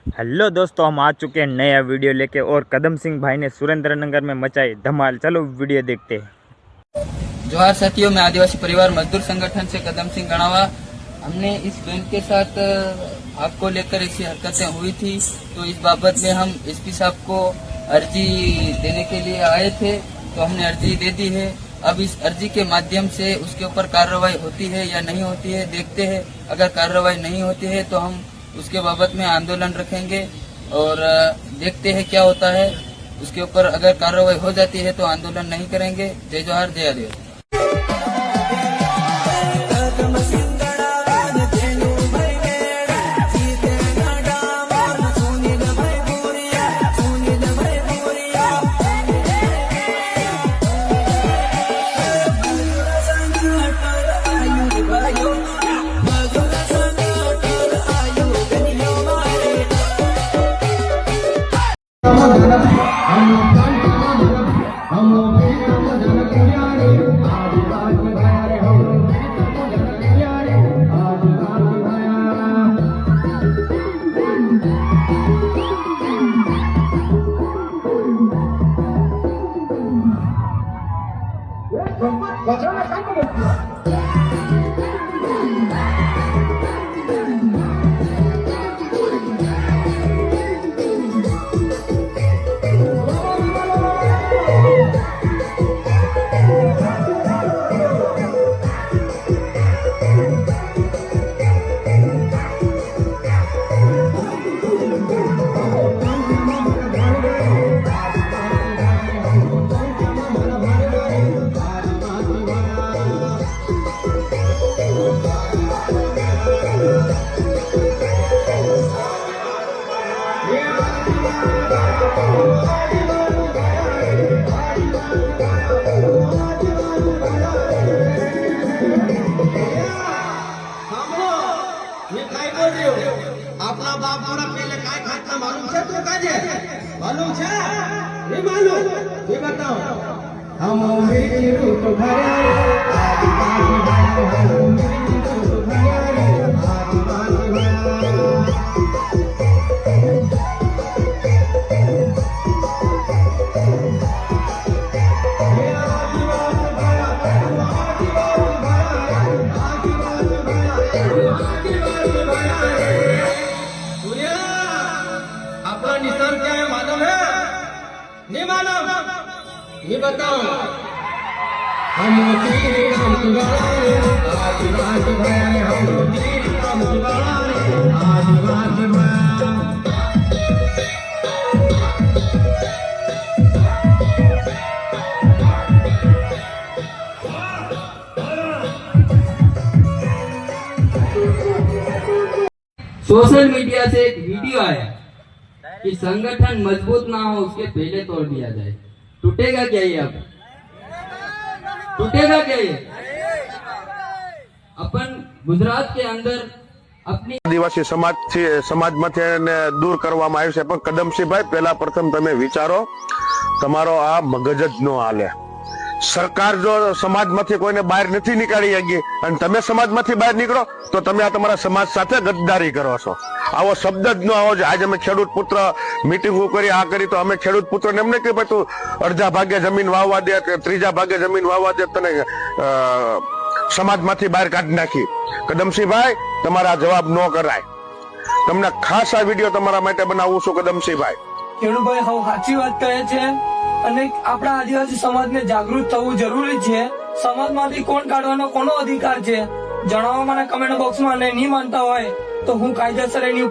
Hello दोस्तों, हम आ चुके हैं नया वीडियो लेके और कदम सिंह भाई ने सुरेंद्रनगर में मचाई धमाल। चलो वीडियो देखते हैं। जोहार साथियों, मैं आदिवासी परिवार मजदूर संगठन से कदम सिंह गणावा। हमने इस बैंक के साथ आपको लेकर ऐसी हरकतें हुई थी, तो इस बाबत में हम एसपी साहब को अर्जी देने के लिए आए थे, तो हमने अर्जी दे दी है। अब इस अर्जी के माध्यम से उसके ऊपर कार्रवाई होती है या नहीं होती है देखते हैं। अगर कार्रवाई नहीं होती है तो हम उसके बाबत में आंदोलन रखेंगे और देखते हैं क्या होता है। उसके ऊपर अगर कार्रवाई हो जाती है तो आंदोलन नहीं करेंगे। जय जोहार, जय आदिवासी। अपना बाप थोड़ा पहले काय खाता मालूम है तो काजे मालूम है नहीं मालूम ये बताओ। हम मेरी रूप भरे आदिवासी भाई हम मेरी रूप भरे आदिवासी भाई। अपना निशान क्या है मालूम है नहीं मालूम ये बताओ। हम तेरे काम सुधारे आदिवासी भाई हम तेरे काम सुधारे आदिवासी भाई। सोशल मीडिया से एक वीडियो आया कि संगठन मजबूत ना हो उसके पहले तोड़ दिया जाए। टूटेगा क्या ये? अब टूटेगा क्या ये? अपन गुजरात के अंदर अपनी आदिवासी समाजમાંથી દૂર કરવામાં આવ્યું છે, પણ કદમસિંહભાઈ પહેલા પ્રથમ તમે વિચારો, તમારો આ મગજ જ ન હાલે। સરકાર જો સમાજમાંથી કોઈને બહાર નથી નીકાળી શકી અને તમે સમાજમાંથી બહાર નીકળો તો તમે આ તમારા સમાજ સાથે ગદ્દારી કરો છો। આવો શબ્દ જ ન આવો। આજે અમે ખેડૂત પુત્ર મીટિંગો કરી આ કરી તો અમે ખેડૂત પુત્રને એમને કે ભાઈ તું અડધા ભાગે જમીન વાવવા દે કે ત્રીજા ભાગે જમીન વાવવા દે, તને સમાજમાંથી બહાર કાઢી નાખી। કદમસિંહભાઈ તમારા જવાબ ન કરાય। તમને ખાસ આ વિડીયો તમારા માટે બનાવું છું કદમસિંહભાઈ। ખેડૂતભાઈ હવે સાચી વાત કહે છે અને આપણા આદિવાસી સમાજને જાગૃત થવું જરૂરી છે। સમાજમાંથી કોણ કાઢવાનો કોનો અધિકાર છે જણાવો મને કમેન્ટ બોક્સમાં। અને નહીં માનતા હોય તો હું કાયદેસર એની ઉપર